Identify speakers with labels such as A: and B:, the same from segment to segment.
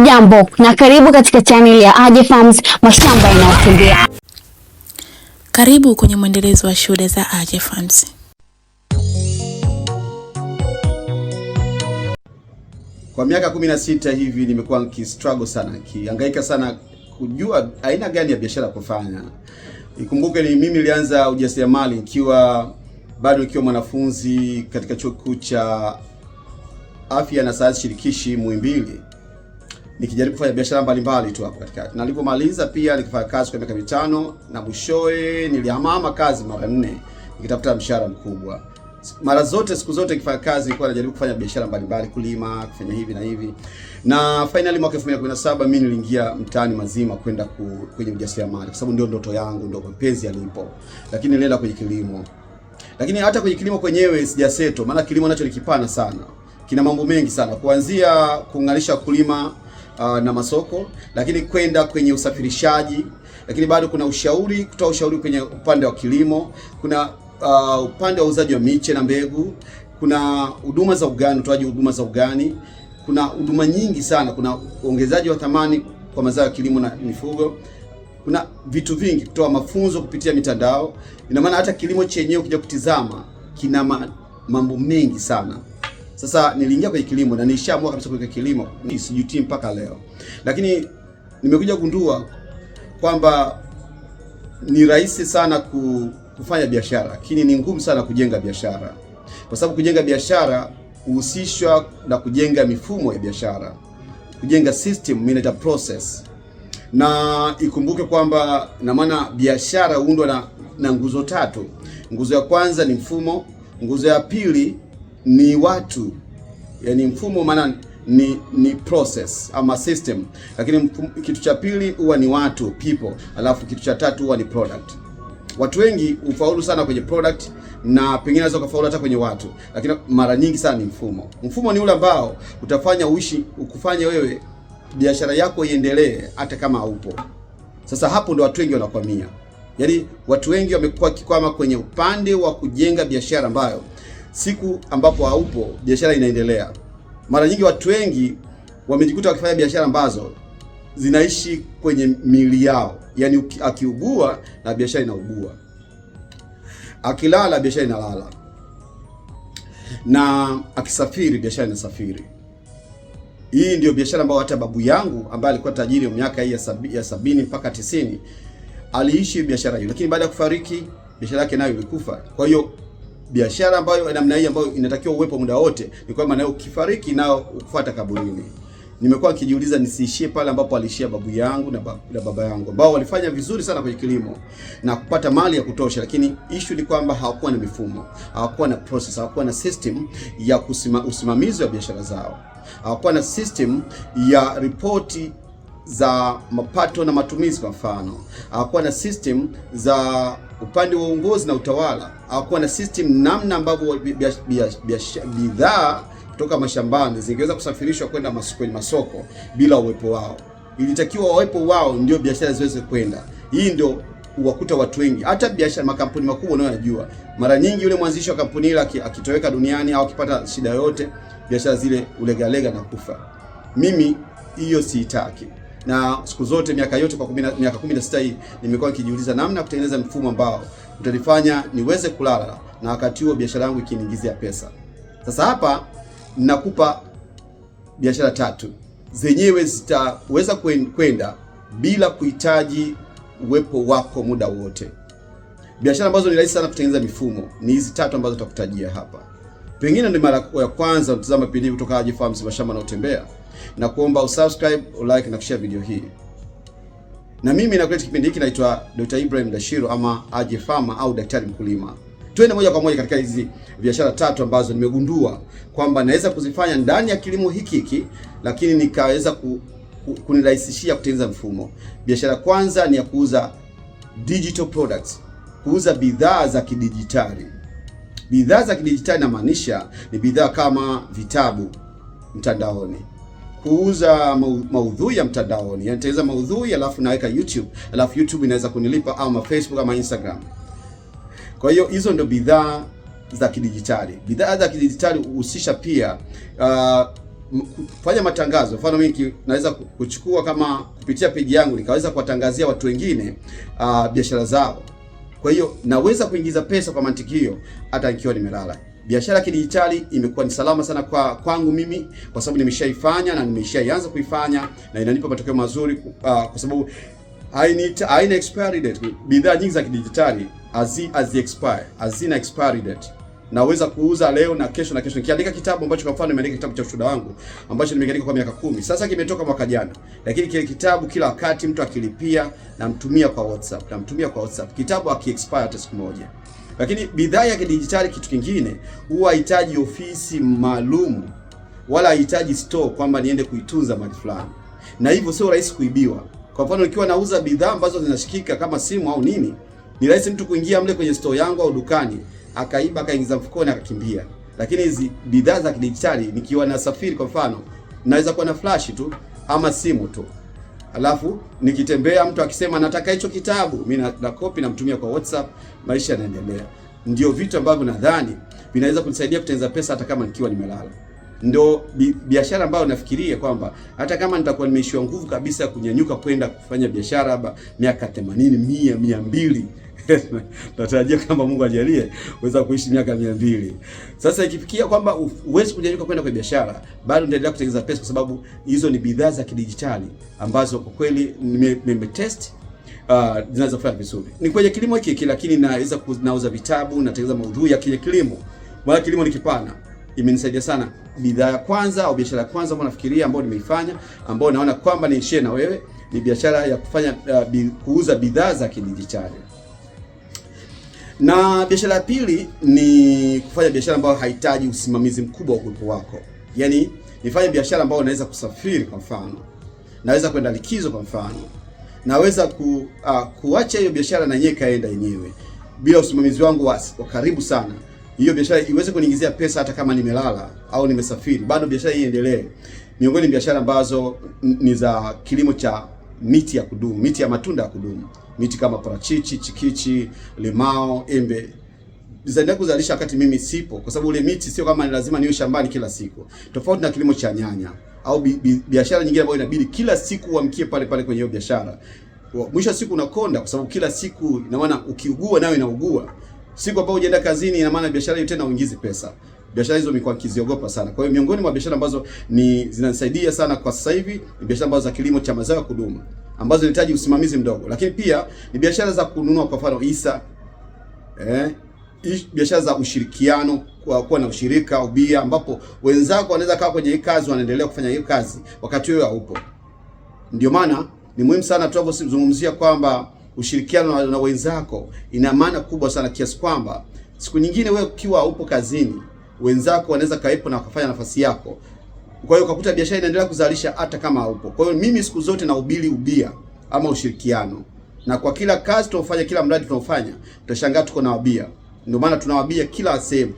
A: Hujambo na karibu katika channel ya Aje Farms, mashamba yanayotembea.
B: Karibu kwenye mwendelezo wa shuhuda za Aje Farms.
C: Kwa miaka 16 hivi nimekuwa nikistruggle sana, kihangaika sana kujua aina gani ya biashara kufanya. Ikumbuke ni mimi nilianza ujasiriamali nikiwa mwanafunzi katika chuo kikuu cha Afya na Sayansi Shirikishi Muhimbili, nikijaribu kufanya biashara mbalimbali tu hapo katikati. Na nilipomaliza pia nikafanya kazi kwa miaka 5 na mwishowe nilihamahama kazi mara 4 nikitafuta mshahara mkubwa. Mara zote, siku zote nikifanya kazi nilikuwa najaribu kufanya biashara mbalimbali, kulima, kufanya hivi na hivi. Na finally mwaka 2017 mimi niliingia mtaani mazima kwenda kwenye ujasiriamali kwa sababu ndio ndoto yangu, ndio mapenzi yalipo. Lakini nilienda kwenye kilimo. Lakini hata kwenye kilimo kwenyewe sijaseto, maana kilimo nacho ni kipana sana. Kina mambo mengi sana, kuanzia kuunganisha kulima na masoko, lakini kwenda kwenye usafirishaji, lakini bado kuna ushauri, kutoa ushauri kwenye upande wa kilimo, kuna upande wa uzaji wa miche na mbegu, kuna huduma za ugani, utoaji huduma za ugani, kuna huduma nyingi sana, kuna uongezaji wa thamani kwa mazao ya kilimo na mifugo, kuna vitu vingi, kutoa mafunzo kupitia mitandao. Ina maana hata kilimo chenyewe ukija kutizama kina mambo mengi sana. Sasa niliingia kwenye kilimo na nilishaamua kabisa kuweka kilimo, nisijutii mpaka leo. Lakini nimekuja kugundua kwamba ni rahisi sana kufanya biashara, lakini ni ngumu sana kujenga biashara. Kwa sababu kujenga biashara uhusishwa na kujenga mifumo ya biashara, kujenga system, manage process. Na ikumbuke kwamba na maana biashara huundwa na nguzo 3. Nguzo ya kwanza ni mfumo, nguzo ya pili ni watu. Yaani mfumo maana ni process ama system, lakini kitu cha pili huwa ni watu, people, alafu kitu cha tatu huwa ni product. Watu wengi ufaulu sana kwenye product na pengine naweza kufaulu hata kwenye watu, lakini mara nyingi sana ni mfumo. Mfumo ni ule ambao utafanya ukufanya wewe biashara yako iendelee hata kama haupo. Sasa hapo ndo watu wengi wanakwamia. Yaani watu wengi wamekuwa kikwama kwenye upande wa kujenga biashara ambayo siku ambapo haupo biashara inaendelea. Mara nyingi watu wengi wamejikuta wakifanya biashara ambazo zinaishi kwenye mili yao. Yaani akiugua na biashara inaugua, akilala biashara inalala, na akisafiri biashara inasafiri. Hii ndio biashara ambayo hata babu yangu ambaye alikuwa tajiri wa miaka hii ya 70 mpaka 90 aliishi biashara hiyo, lakini baada ya kufariki biashara yake nayo ilikufa. Kwa hiyo biashara ambayo namna hii ambayo inatakiwa uwepo muda wote ni kwamba nayo ukifariki nao ukufuata kaburini. Nimekuwa nikijiuliza nisiishie pale ambapo alishia babu yangu na baba yangu ambao walifanya vizuri sana kwenye kilimo na kupata mali ya kutosha, lakini issue ni kwamba hawakuwa na mifumo, hawakuwa na process, hawakuwa na system ya usimamizi wa biashara zao, hawakuwa na system ya ripoti za mapato na matumizi kwa mfano, hawakuwa na system za upande wa uongozi na utawala, hawakuwa na system namna ambavyo bidhaa kutoka mashambani zingeweza kusafirishwa kwenda kwenye masoko bila uwepo wao. Ilitakiwa uwepo wao ndio biashara ziweze kwenda. Hii ndio uwakuta watu wengi, hata biashara makampuni makubwa unayojua, mara nyingi yule mwanzishi wa kampuni ile akitoweka duniani au akipata shida yoyote, biashara zile ulegalega na kufa. Mimi hiyo siitaki. Na siku zote miaka yote kwa miaka 16 hii nimekuwa nikijiuliza namna kutengeneza mfumo ambao utanifanya niweze kulala na wakati huo biashara yangu ikiniingizia pesa. Sasa hapa ninakupa biashara 3 zenyewe zitaweza kwenda bila kuhitaji uwepo wako muda wote. Biashara ambazo ni rahisi sana kutengeneza mifumo ni hizi 3 ambazo tutakutajia hapa. Pengine ni mara ya kwanza unatazama video kutoka Aje Farms, mashamba yanayotembea, na kuomba usubscribe, ulike na kushare video hii. Na mimi nakuleta kipindi hiki naitwa Dr. Ibrahim Dashiro ama Aje Farmer au daktari mkulima. Tuende moja kwa moja katika hizi biashara 3 ambazo nimegundua kwamba naweza kuzifanya ndani ya kilimo hiki, lakini nikaweza kunirahisishia kutengeneza mfumo. Biashara kwanza ni ya kuuza digital products, kuuza bidhaa za kidijitali. Bidhaa za kidijitali namaanisha ni bidhaa kama vitabu mtandaoni, kuuza maudhui ya mtandaoni. Yani tengeneza maudhui alafu naweka YouTube, alafu YouTube inaweza kunilipa ama Facebook ama Instagram. Kwa hiyo hizo ndio bidhaa za kidijitali. Bidhaa za kidijitali huhusisha pia kufanya matangazo. Mfano mimi naweza kuchukua kama kupitia page yangu nikaweza kuwatangazia watu wengine biashara zao. Kwa hiyo naweza kuingiza pesa kwa mantiki hiyo hata nikiwa nimelala. Biashara ya kidijitali imekuwa ni salama sana kwangu mimi kwa sababu nimeshaifanya na nimeshaanza kuifanya na inanipa matokeo mazuri kwa sababu haina expiry date. Bidhaa nyingi za kidijitali hazina expiry date. Naweza kuuza leo na kesho na kesho. Nikiandika kitabu ambacho kwa mfano nimeandika kitabu cha ushuhuda wangu ambacho nimeandika kwa miaka 10. Sasa kimetoka mwaka jana. Lakini kile kitabu kila wakati mtu akilipia namtumia kwa WhatsApp. Kitabu aki-expire hata siku moja. Lakini bidhaa ya kidijitali kitu kingine huwa hahitaji ofisi maalum wala hahitaji store kwamba niende kuitunza mahali fulani. Na hivyo sio rahisi kuibiwa. Kwa mfano nikiwa nauza bidhaa ambazo zinashikika kama simu au nini, ni rahisi mtu kuingia mle kwenye store yangu au dukani akaiba akaingiza mfukoni akakimbia. Lakini hizi bidhaa za kidijitali nikiwa nasafiri kwa mfano naweza kuwa na flash tu ama simu tu. Alafu nikitembea mtu akisema nataka hicho kitabu, mimi na copy namtumia kwa WhatsApp, maisha yanaendelea. Ndio vitu ambavyo nadhani vinaweza kunisaidia kutengeneza pesa hata kama nikiwa nimelala. Ndio biashara ambayo nafikiria kwamba hata kama nitakuwa nimeishiwa nguvu kabisa ya kunyanyuka kwenda kufanya biashara haba miaka 80, 100, 200. Natarajia kama Mungu ajalie uweza kuishi miaka 200. Sasa ikifikia kwamba uwezi kunyanyuka kwenda kwa biashara, bado nitaendelea kutengeneza pesa kwa sababu hizo ni bidhaa za kidijitali ambazo kwa kweli nimetest zinaweza kufanya vizuri. Ni kwenye kilimo hiki lakini naweza kunauza vitabu, natengeneza maudhui ya kilimo. Maana kilimo ni kipana. Imenisaidia sana. Bidhaa ya kwanza au biashara ya kwanza ambayo nafikiria ambayo nimeifanya ambayo naona kwamba ni share na wewe ni biashara ya kufanya kuuza bidhaa za kidijitali. Na biashara ya pili ni kufanya biashara ambayo haihitaji usimamizi mkubwa wa uwepo wako. Yaani nifanye biashara ambayo naweza kusafiri kwa mfano. Naweza kwenda likizo kwa mfano. Naweza kuacha hiyo biashara na yenyewe kaenda yenyewe bila usimamizi wangu wa karibu sana. Hiyo biashara iweze kuniingizia pesa hata kama nimelala au nimesafiri, bado biashara hii iendelee. Miongoni mwa biashara ambazo ni za kilimo cha miti ya kudumu, miti ya matunda ya kudumu. Miti kama parachichi, chikichi, limao, embe. Zinaendelea kuzalisha wakati mimi sipo kwa sababu ule miti sio kama ni lazima niwe shambani kila siku. Tofauti na kilimo cha nyanya au biashara nyingine ambayo inabidi kila siku uamkie pale pale kwenye hiyo biashara. Mwisho wa siku unakonda kwa sababu kila siku ina maana ukiugua nayo inaugua. Siku ambayo unaenda kazini ina maana biashara hiyo tena uingizi pesa. Biashara hizo nimekuwa nikiziogopa sana. Kwa hiyo miongoni mwa biashara ambazo zinanisaidia sana kwa sasa hivi ni biashara ambazo za kilimo cha mazao ya kudumu ambazo zinahitaji usimamizi mdogo. Lakini pia ni biashara za kununua kwa mfano hisa. Biashara za ushirikiano, kuwa na ushirika au bia ambapo wenzako wanaweza kaa kwenye hii kazi wanaendelea kufanya hiyo kazi wakati wewe haupo. Ndio maana ni muhimu sana tunapozungumzia kwamba ushirikiano na wenzako ina maana kubwa sana kiasi kwamba siku nyingine wewe ukiwa upo kazini, wenzako wanaweza kaipo na wakafanya nafasi yako. Kwa hiyo ukakuta biashara inaendelea kuzalisha hata kama haupo. Kwa hiyo mimi siku zote nahubiri ubia ama ushirikiano. Na kwa kila kazi tunafanya, kila mradi tunafanya, utashangaa tuko na wabia. Ndio maana tunawabia kila sehemu,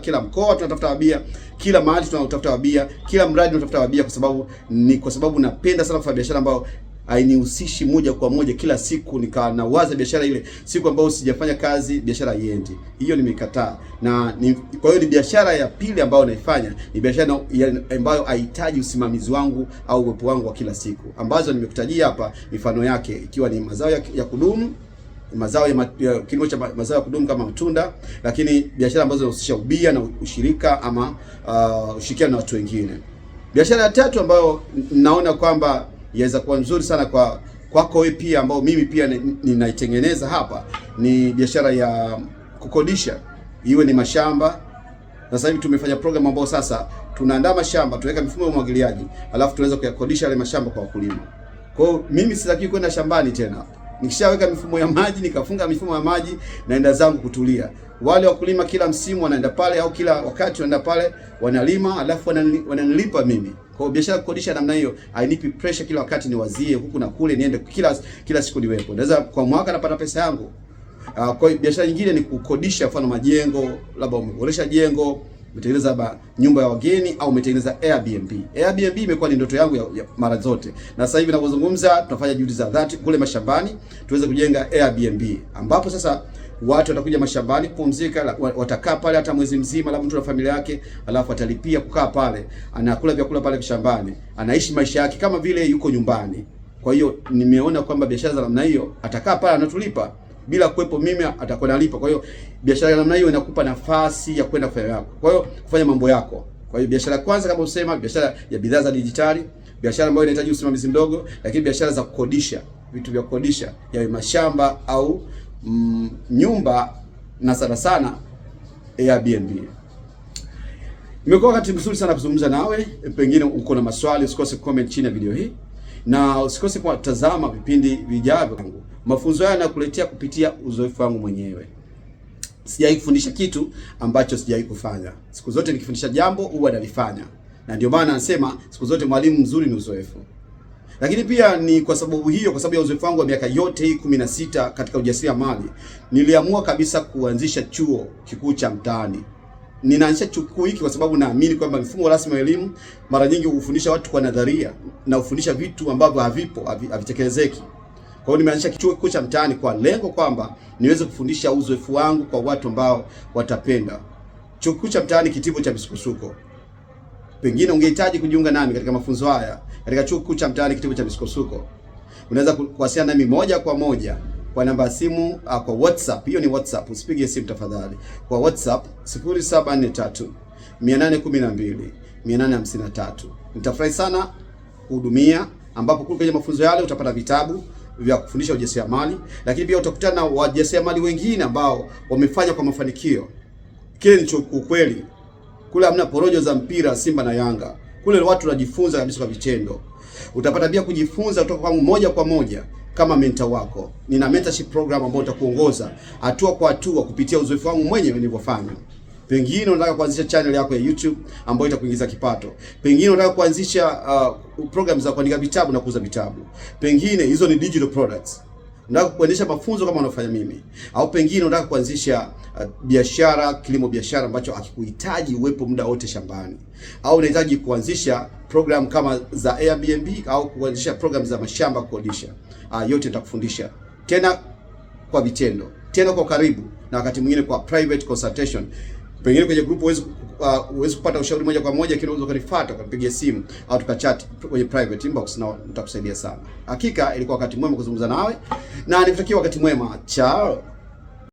C: kila mkoa tunatafuta wabia, kila mahali tunatafuta wabia, kila mradi tunatafuta wabia kwa sababu napenda sana kufanya biashara ambayo hainihusishi moja kwa moja kila siku nawaza biashara ile siku ambayo sijafanya kazi biashara iende. Hiyo nimekataa. Kwa hiyo ni biashara ya pili ambayo naifanya, ni biashara ambayo haihitaji usimamizi wangu au uwepo wangu wa kila siku. Ambazo nimekutajia hapa mifano yake ikiwa ni mazao ya kudumu, mazao ya kilimo cha mazao ya kudumu kama matunda, lakini biashara ambazo zinahusisha ubia na ushirika ama ushirikiano na watu wengine. Biashara ya tatu ambayo naona kwamba yaweza kuwa nzuri sana kwako wewe pia ambao mimi pia ninaitengeneza hapa ni biashara ya kukodisha. Iwe ni mashamba. Sasa hivi tumefanya program ambayo sasa tunaandaa mashamba, tunaweka mifumo ya umwagiliaji, alafu tunaweza kuyakodisha yale mashamba kwa wakulima. Kwa hiyo mimi sitaki kwenda shambani tena. Nikishaweka mifumo ya maji, nikafunga mifumo ya maji, naenda zangu kutulia. Wale wakulima kila msimu wanaenda pale au kila wakati wanaenda pale wanalima, alafu wananilipa mimi. Kwa hiyo biashara kukodisha namna hiyo hainipi pressure kila wakati niwazie huku na kule niende kila siku niwepo. Naweza kwa mwaka napata pesa yangu. Kwa hiyo biashara nyingine ni kukodisha mfano majengo, labda umeboresha jengo, umetengeneza nyumba ya wageni au umetengeneza Airbnb. Airbnb imekuwa ni ndoto yangu ya mara zote, na sasa hivi ninapozungumza tunafanya juhudi za dhati kule mashambani tuweze kujenga Airbnb, ambapo sasa watu watakuja mashambani kupumzika, watakaa pale hata mwezi mzima, labda mtu na familia yake, alafu atalipia kukaa pale, anakula vyakula pale shambani, anaishi maisha yake kama vile yuko nyumbani. Kwa hiyo nimeona kwamba biashara za namna hiyo, atakaa pale anatulipa bila kuwepo mimi, atakuwa analipa. Kwa hiyo biashara ya namna hiyo inakupa nafasi ya kwenda kufanya yako, kwa hiyo kufanya mambo yako. Kwa hiyo biashara kwanza, kama usema, biashara ya bidhaa za dijitali, biashara ambayo inahitaji usimamizi mdogo, lakini biashara za kukodisha, vitu vya kukodisha, ya mashamba au nyumba, na sana sana Airbnb. Imekuwa wakati mzuri sana kuzungumza nawe. Pengine uko na maswali, usikose comment chini ya video hii, na usikose kutazama vipindi vijavyo. Mafunzo haya nakuletea kupitia uzoefu wangu mwenyewe. Sijai kufundisha kitu ambacho sijai kufanya. Siku zote nikifundisha jambo huwa nalifanya, na ndio maana nasema siku zote mwalimu mzuri ni uzoefu. Lakini pia ni kwa sababu hiyo, kwa sababu ya uzoefu wangu wa miaka yote hii 16 katika ujasiriamali, niliamua kabisa kuanzisha chuo kikuu cha mtaani. Ninaanzisha chuo kikuu hiki kwa sababu naamini kwamba mfumo rasmi wa elimu mara nyingi hufundisha watu kwa nadharia na hufundisha vitu ambavyo havipo, havitekelezeki. Kwa hiyo nimeanzisha chuo kikuu cha mtaani kwa lengo kwamba niweze kufundisha uzoefu wangu kwa watu ambao watapenda. Chuo kikuu cha mtaani, kitivo cha misukosuko. Pengine ungehitaji kujiunga nami katika mafunzo haya katika chuo kikuu cha mtaani, kitivo cha misukosuko. Unaweza kuwasiliana nami moja kwa moja kwa namba ya simu, kwa WhatsApp. Hiyo ni WhatsApp, usipige simu tafadhali. Kwa WhatsApp 0743 812 853. Nitafurahi sana kuhudumia, ambapo kwenye mafunzo yale utapata vitabu vya kufundisha ujasiriamali, lakini pia utakutana na wajasiriamali wengine ambao wamefanya kwa mafanikio. Kile ni chuo kweli. Kule hamna porojo za mpira Simba na Yanga. Kule watu wanajifunza kabisa kwa vitendo. Utapata pia kujifunza kutoka kwangu moja kwa moja kama mentor wako. Nina mentorship program ambayo itakuongoza hatua kwa hatua kupitia uzoefu wangu mwenyewe nilivyofanya. Pengine unataka kuanzisha channel yako ya YouTube ambayo itakuingiza kipato. Pengine unataka kuanzisha program za kuandika vitabu na kuuza vitabu. Pengine hizo ni digital products. Unataka kuendesha mafunzo kama unafanya mimi, au pengine unataka kuanzisha biashara, kilimo biashara ambacho hakikuhitaji uwepo muda wote shambani, au unahitaji kuanzisha program kama za Airbnb au kuanzisha program za mashamba kukodisha. Yote nitakufundisha tena kwa vitendo, tena kwa karibu, na wakati mwingine kwa private consultation. Pengine kwenye group uweze kupata ushauri moja kwa moja, kile unaweza kunifuata, kunipigia simu au tukachat kwenye private inbox, na nitakusaidia sana. Hakika ilikuwa wakati mwema kuzungumza nawe, na nikutakia wakati mwema. Ciao.